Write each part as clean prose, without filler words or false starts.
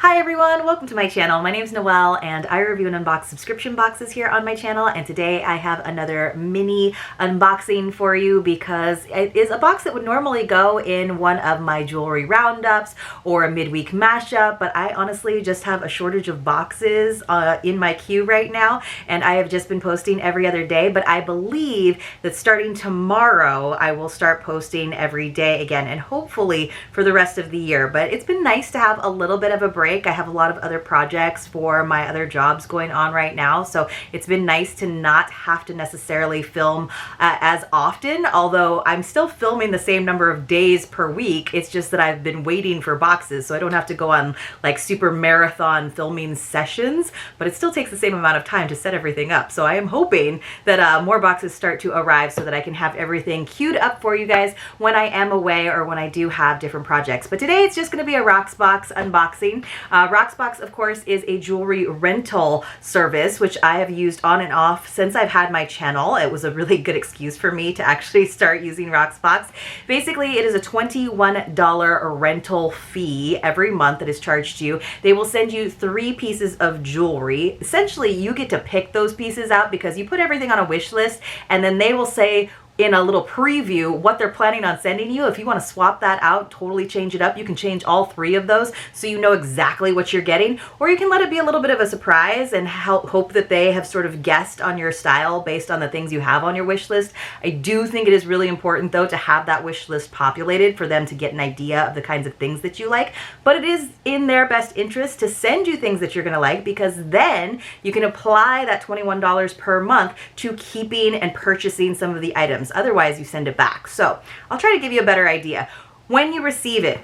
Hi everyone, welcome to my channel. My name is Noelle and I review and unbox subscription boxes here on my channel, and today I have another mini unboxing for you because it is a box that would normally go in one of my jewelry roundups or a midweek mashup, but I honestly just have a shortage of boxes in my queue right now, and I have just been posting every other day, but I believe that starting tomorrow I will start posting every day again, and hopefully for the rest of the year. But it's been nice to have a little bit of a break. I have a lot of other projects for my other jobs going on right now, so it's been nice to not have to necessarily film as often, although I'm still filming the same number of days per week. It's just that I've been waiting for boxes, so I don't have to go on like super marathon filming sessions, but it still takes the same amount of time to set everything up. So I am hoping that more boxes start to arrive so that I can have everything queued up for you guys when I am away or when I do have different projects. But today it's just going to be a Rocksbox unboxing. Rocksbox, of course, is a jewelry rental service, which I have used on and off since I've had my channel. It was a really good excuse for me to actually start using Rocksbox. Basically, it is a $21 rental fee every month that is charged to you. They will send you 3 pieces of jewelry. Essentially, you get to pick those pieces out because you put everything on a wish list, and then they will say in a little preview what they're planning on sending you. If you want to swap that out, totally change it up, you can change all 3 of those so you know exactly what you're getting, or you can let it be a little bit of a surprise and hope that they have sort of guessed on your style based on the things you have on your wish list. I do think it is really important though to have that wish list populated for them to get an idea of the kinds of things that you like, but it is in their best interest to send you things that you're going to like, because then you can apply that $21 per month to keeping and purchasing some of the items. Otherwise, you send it back. So I'll try to give you a better idea. When you receive it,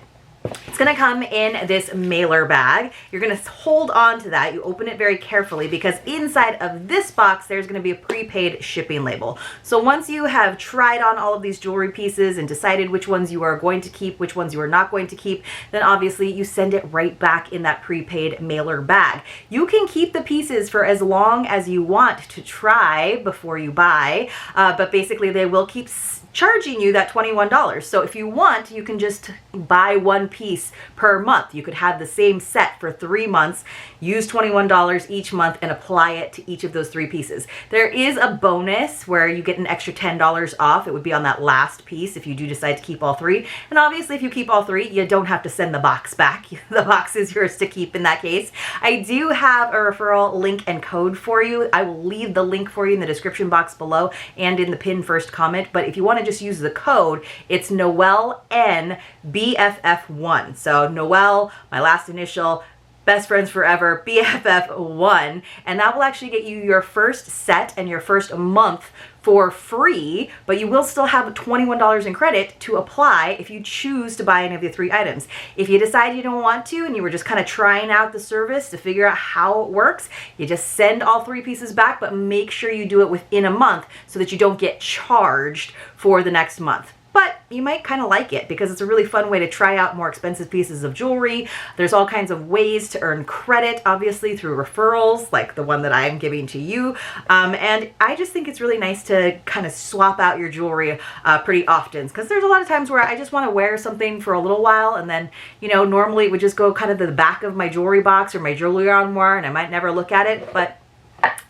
it's going to come in this mailer bag. You're going to hold on to that. You open it very carefully because inside of this box, there's going to be a prepaid shipping label. So once you have tried on all of these jewelry pieces and decided which ones you are going to keep, which ones you are not going to keep, then obviously you send it right back in that prepaid mailer bag. You can keep the pieces for as long as you want to try before you buy, but basically they will keep charging you that $21. So if you want, you can just buy one piece per month. You could have the same set for 3 months, use $21 each month, and apply it to each of those 3 pieces. There is a bonus where you get an extra $10 off. It would be on that last piece if you do decide to keep all 3. And obviously if you keep all 3, you don't have to send the box back. The box is yours to keep in that case. I do have a referral link and code for you. I will leave the link for you in the description box below and in the pinned first comment. But if you want to just use the code, it's Noel N BFF1. So Noel, my last initial, best friends forever, BFF1, and that will actually get you your first set and your first month for free, but you will still have $21 in credit to apply if you choose to buy any of the 3 items. If you decide you don't want to and you were just kind of trying out the service to figure out how it works, you just send all 3 pieces back, but make sure you do it within a month so that you don't get charged for the next month. But you might kind of like it because it's a really fun way to try out more expensive pieces of jewelry. There's all kinds of ways to earn credit, obviously through referrals like the one that I'm giving to you. And I just think it's really nice to kind of swap out your jewelry pretty often, because there's a lot of times where I just want to wear something for a little while, and then, you know, normally it would just go kind of to the back of my jewelry box or my jewelry armoire and I might never look at it. But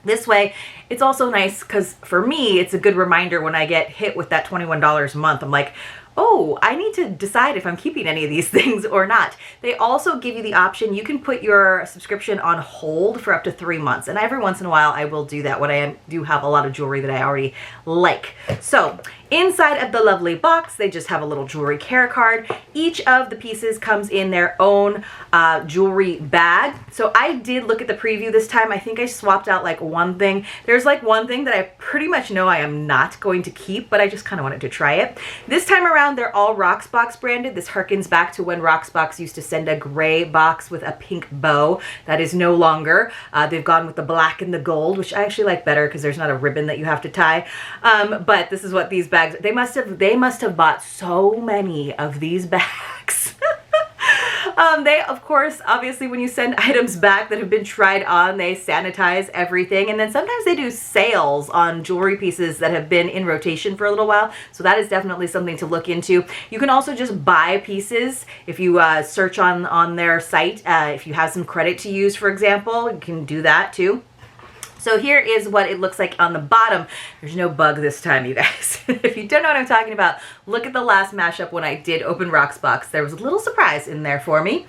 this way, it's also nice because for me, it's a good reminder when I get hit with that $21 a month. I'm like, oh, I need to decide if I'm keeping any of these things or not. They also give you the option, you can put your subscription on hold for up to 3 months. And every once in a while, I will do that when I do have a lot of jewelry that I already like. So inside of the lovely box, they just have a little jewelry care card. Each of the pieces comes in their own jewelry bag. So I did look at the preview this time. I think I swapped out like one thing. There's like one thing that I pretty much know I am not going to keep, but I just kind of wanted to try it. This time around, they're all Rocksbox branded. This harkens back to when Rocksbox used to send a gray box with a pink bow. That is no longer. They've gone with the black and the gold, which I actually like better because there's not a ribbon that you have to tie. But this is what these bags, they must have bought so many of these bags. They, of course, obviously when you send items back that have been tried on, they sanitize everything. And then sometimes they do sales on jewelry pieces that have been in rotation for a little while. So that is definitely something to look into. You can also just buy pieces if you search on their site. If you have some credit to use, for example, you can do that too. So here is what it looks like on the bottom. There's no bug this time, you guys. If you don't know what I'm talking about, look at the last mashup when I did open Rocksbox. There was a little surprise in there for me.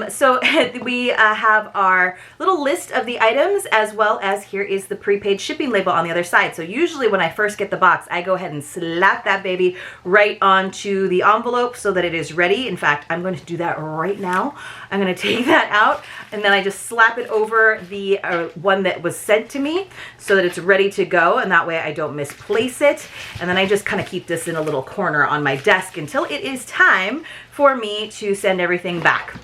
So we have our little list of the items, as well as here is the prepaid shipping label on the other side. So usually when I first get the box, I go ahead and slap that baby right onto the envelope so that it is ready. In fact, I'm going to do that right now. I'm going to take that out, and then I just slap it over the one that was sent to me so that it's ready to go, and that way I don't misplace it. And then I just kind of keep this in a little corner on my desk until it is time for me to send everything back.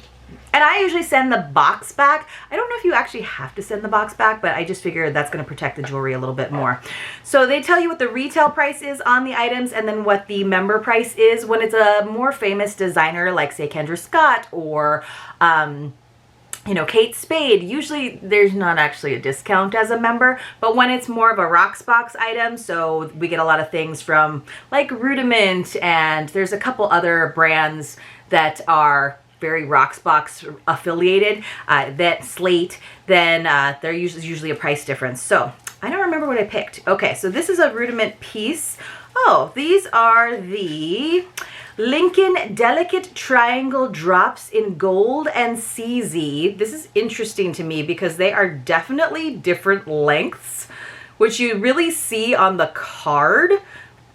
And I usually send the box back. I don't know if you actually have to send the box back, but I just figured that's going to protect the jewelry a little bit more. So they tell you what the retail price is on the items and then what the member price is when it's a more famous designer like, say, Kendra Scott or you know, Kate Spade. Usually there's not actually a discount as a member, but when it's more of a Rocksbox item, so we get a lot of things from like Rudiment, and there's a couple other brands that are very Rocksbox affiliated, that Slate, then there usually a price difference. So I don't remember what I picked. Okay, so this is a Rudiment piece. Oh, these are the Lincoln Delicate Triangle Drops in Gold and CZ. This is interesting to me because they are definitely different lengths, which you really see on the card.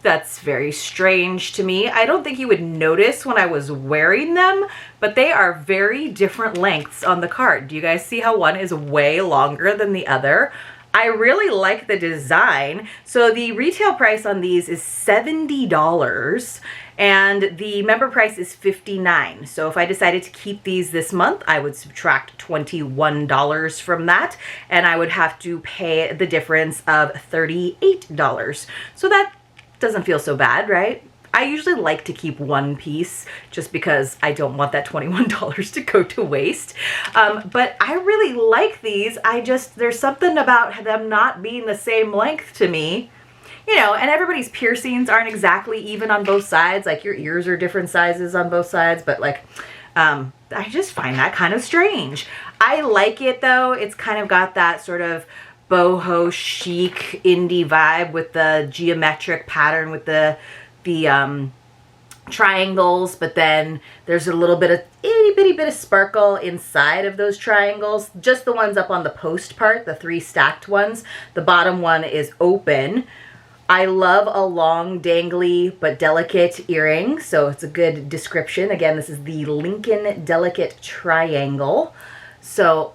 That's very strange to me. I don't think you would notice when I was wearing them, but they are very different lengths on the card. Do you guys see how one is way longer than the other? I really like the design. So the retail price on these is $70 and the member price is $59. So if I decided to keep these this month, I would subtract $21 from that, and I would have to pay the difference of $38. So that doesn't feel so bad, right? I usually like to keep one piece just because I don't want that $21 to go to waste. But I really like these. There's something about them not being the same length to me. You know, and everybody's piercings aren't exactly even on both sides. Like your ears are different sizes on both sides, but like, I just find that kind of strange. I like it though. It's kind of got that sort of boho chic indie vibe with the geometric pattern with the triangles, but then there's a little bit of itty bitty bit of sparkle inside of those triangles. Just the ones up on the post part, the 3 stacked ones. The bottom one is open. I love a long dangly but delicate earring, so it's a good description. Again, this is the Lincoln Delicate Triangle. So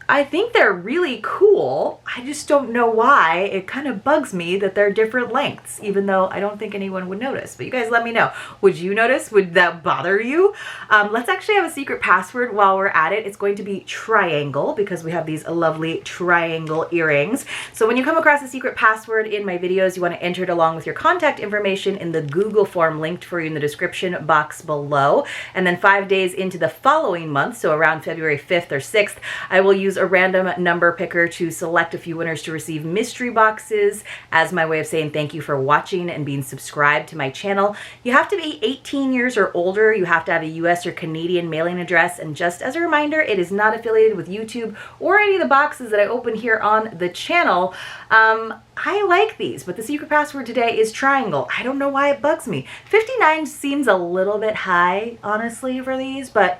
I think they're really cool. I just don't know why. It kind of bugs me that they're different lengths, even though I don't think anyone would notice. But you guys let me know. Would you notice? Would that bother you? Let's actually have a secret password while we're at it. It's going to be triangle because we have these lovely triangle earrings. So when you come across a secret password in my videos, you want to enter it along with your contact information in the Google form linked for you in the description box below. And then 5 days into the following month, so around February 5th or 6th, I will use a random number picker to select a few winners to receive mystery boxes as my way of saying thank you for watching and being subscribed to my channel. You have to be 18 years or older. You have to have a US or Canadian mailing address. And just as a reminder, it is not affiliated with YouTube or any of the boxes that I open here on the channel. I like these, but the secret password today is triangle. I don't know why it bugs me. 59 seems a little bit high, honestly, for these, but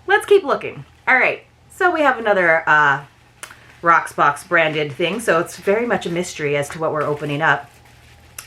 let's keep looking. All right. So we have another Rocksbox branded thing, so it's very much a mystery as to what we're opening up.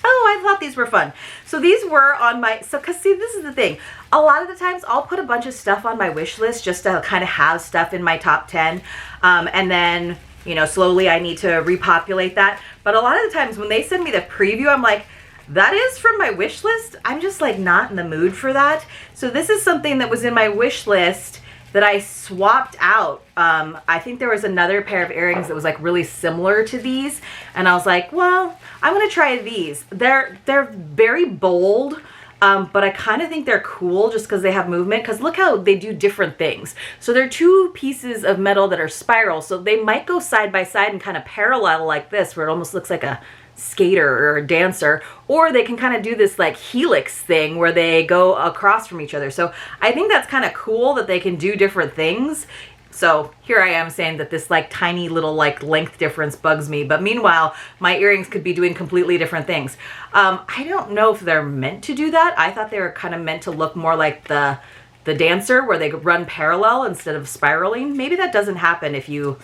Oh, I thought these were fun. So these were on my, cause see, this is the thing. A lot of the times I'll put a bunch of stuff on my wish list just to kind of have stuff in my top 10. And then, you know, slowly I need to repopulate that. But a lot of the times when they send me the preview, I'm like, that is from my wish list. I'm just like not in the mood for that. So this is something that was in my wish list that I swapped out. I think there was another pair of earrings that was like really similar to these, and I was like, well, I'm gonna try these. They're very bold. but I kind of think they're cool just because they have movement, because look how they do different things. So they're two pieces of metal that are spiral, so they might go side by side and kind of parallel like this, where it almost looks like a skater or a dancer, or they can kind of do this like helix thing where they go across from each other. So I think that's kind of cool that they can do different things. So here I am saying that this like tiny little like length difference bugs me, but meanwhile my earrings could be doing completely different things. I don't know if they're meant to do that. I thought they were kind of meant to look more like the dancer, where they run parallel instead of spiraling. Maybe that doesn't happen if you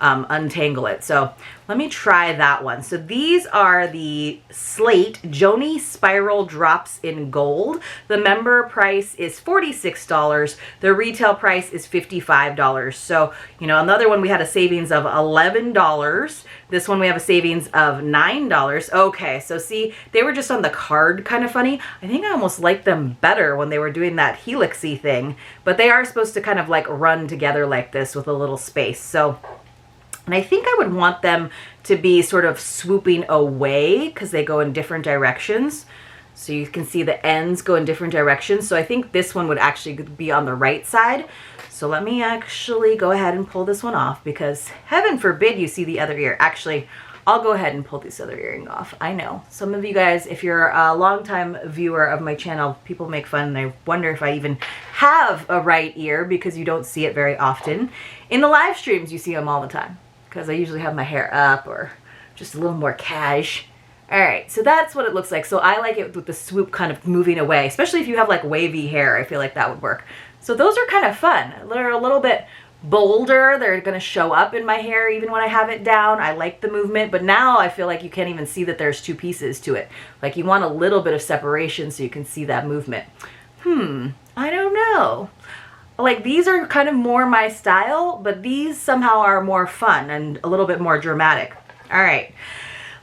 untangle it. So let me try that one. So these are the Slate Joanie Spiral Drops in Gold. The member price is $46. The retail price is $55. So, you know, another one we had a savings of $11. This one we have a savings of $9. Okay, so see, they were just on the card kind of funny. I think I almost liked them better when they were doing that helixy thing, but they are supposed to kind of like run together like this with a little space. So, and I think I would want them to be sort of swooping away because they go in different directions. So you can see the ends go in different directions. So I think this one would actually be on the right side. So let me actually go ahead and pull this one off, because heaven forbid you see the other ear. Actually, I'll go ahead and pull this other earring off. I know some of you guys, if you're a longtime viewer of my channel, people make fun and they wonder if I even have a right ear because you don't see it very often. In the live streams, you see them all the time, because I usually have my hair up or just a little more cash. All right, so that's what it looks like. So I like it with the swoop kind of moving away, especially if you have like wavy hair. I feel like that would work. So those are kind of fun. They're a little bit bolder. They're gonna show up in my hair even when I have it down. I like the movement, but now I feel like you can't even see that there's two pieces to it. Like you want a little bit of separation so you can see that movement. I don't know. Like these are kind of more my style, but these somehow are more fun and a little bit more dramatic. All right,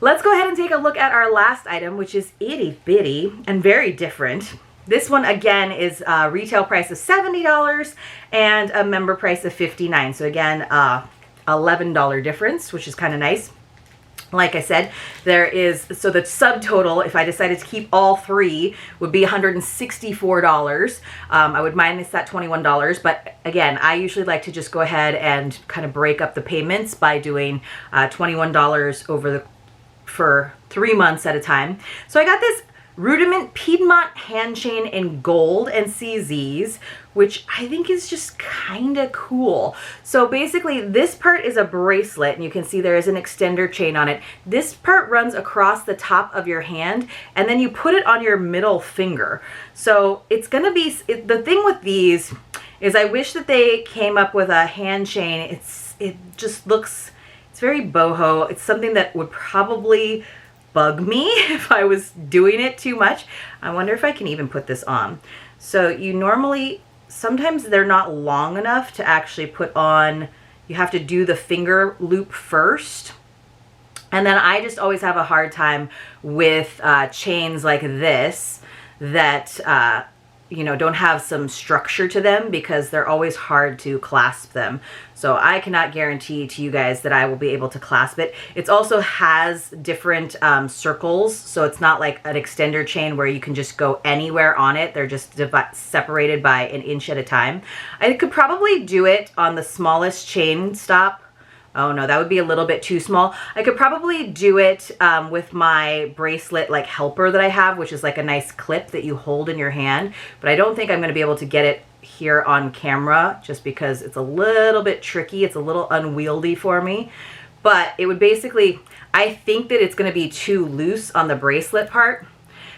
let's go ahead and take a look at our last item, which is itty bitty and very different. This one again is a retail price of $70 and a member price of $59. So again, $11 difference, which is kind of nice. Like I said, there is, so the subtotal, if I decided to keep all three, would be $164. I would minus that $21, but again, I usually like to just go ahead and kind of break up the payments by doing $21 for 3 months at a time. So I got this Rudiment Piedmont hand chain in gold and CZs, which I think is just kind of cool. So basically this part is a bracelet, and you can see there is an extender chain on it. This part runs across the top of your hand, and then you put it on your middle finger. So it's gonna be, the thing with these is I wish that they came up with a hand chain. It just looks, it's very boho. It's something that would probably bug me if I was doing it too much. I wonder if I can even put this on. So you normally, sometimes they're not long enough to actually put on. You have to do the finger loop first. And then I just always have a hard time with chains like this that you know, don't have some structure to them, because they're always hard to clasp them. So I cannot guarantee to you guys that I will be able to clasp it. It also has different circles, so it's not like an extender chain where you can just go anywhere on it. They're just separated by an inch at a time. I could probably do it on the smallest chain stop. Oh no, that would be a little bit too small. I could probably do it with my bracelet like helper that I have, which is like a nice clip that you hold in your hand, but I don't think I'm gonna be able to get it here on camera just because it's a little bit tricky. It's a little unwieldy for me, but it would basically, I think that it's gonna be too loose on the bracelet part,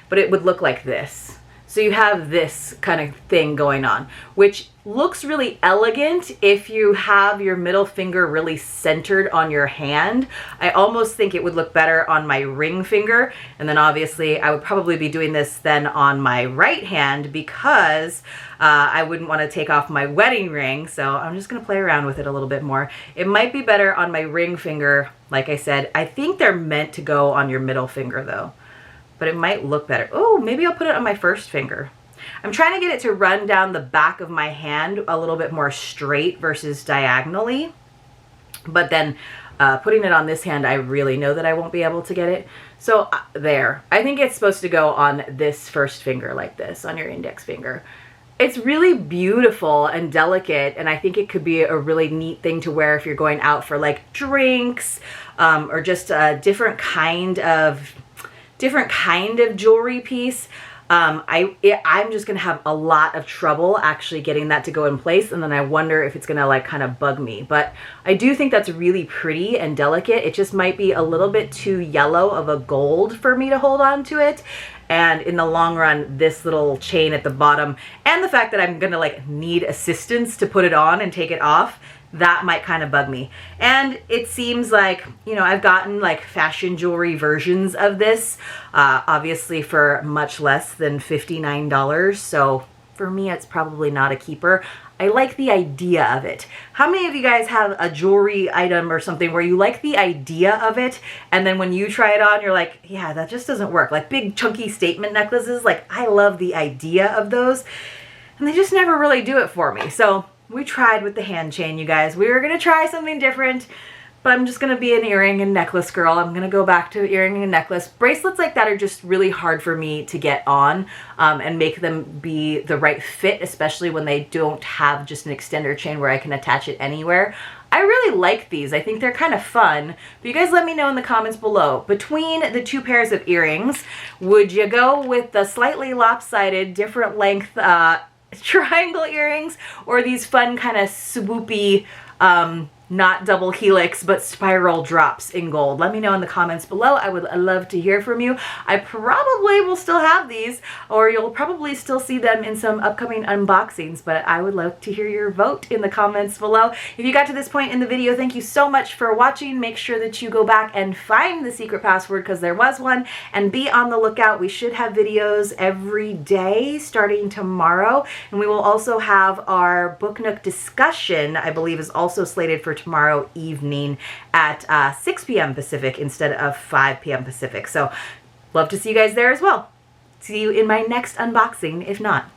but it would look like this. So you have this kind of thing going on, which looks really elegant if you have your middle finger really centered on your hand. I almost think it would look better on my ring finger. And then obviously I would probably be doing this then on my right hand, because I wouldn't want to take off my wedding ring. So I'm just going to play around with it a little bit more. It might be better on my ring finger. Like I said, I think they're meant to go on your middle finger though, but it might look better. Oh, maybe I'll put it on my first finger. I'm trying to get it to run down the back of my hand a little bit more straight versus diagonally. But then Putting it on this hand, I really know that I won't be able to get it. So there, I think it's supposed to go on this first finger like this, on your index finger. It's really beautiful and delicate, and I think it could be a really neat thing to wear if you're going out for like drinks, or just a different kind of jewelry piece. I'm just gonna have a lot of trouble actually getting that to go in place, and then I wonder if it's gonna like kind of bug me. But I do think that's really pretty and delicate. It just might be a little bit too yellow of a gold for me to hold on to it. And in the long run, this little chain at the bottom, and the fact that I'm gonna like need assistance to put it on and take it off, that might kind of bug me. And it seems like, you know, I've gotten like fashion jewelry versions of this, obviously for much less than $59. So for me, it's probably not a keeper. I like the idea of it. How many of you guys have a jewelry item or something where you like the idea of it, and then when you try it on, you're like, yeah, that just doesn't work? Like big chunky statement necklaces, like I love the idea of those, and they just never really do it for me. So we tried with the hand chain, you guys. We were gonna try something different, but I'm just gonna be an earring and necklace girl. I'm gonna go back to earring and necklace. Bracelets like that are just really hard for me to get on and make them be the right fit, especially when they don't have just an extender chain where I can attach it anywhere. I really like these. I think they're kind of fun. But you guys let me know in the comments below. Between the two pairs of earrings, would you go with the slightly lopsided, different length triangle earrings, or these fun kind of swoopy, not double helix, but spiral drops in gold? Let me know in the comments below. I would love to hear from you. I probably will still have these, or you'll probably still see them in some upcoming unboxings, but I would love to hear your vote in the comments below. If you got to this point in the video, thank you so much for watching. Make sure that you go back and find the secret password, because there was one, and be on the lookout. We should have videos every day starting tomorrow, and we will also have our Book Nook discussion, I believe is also slated for tomorrow evening at 6 p.m. Pacific instead of 5 p.m. Pacific. So love to see you guys there as well. See you in my next unboxing, if not.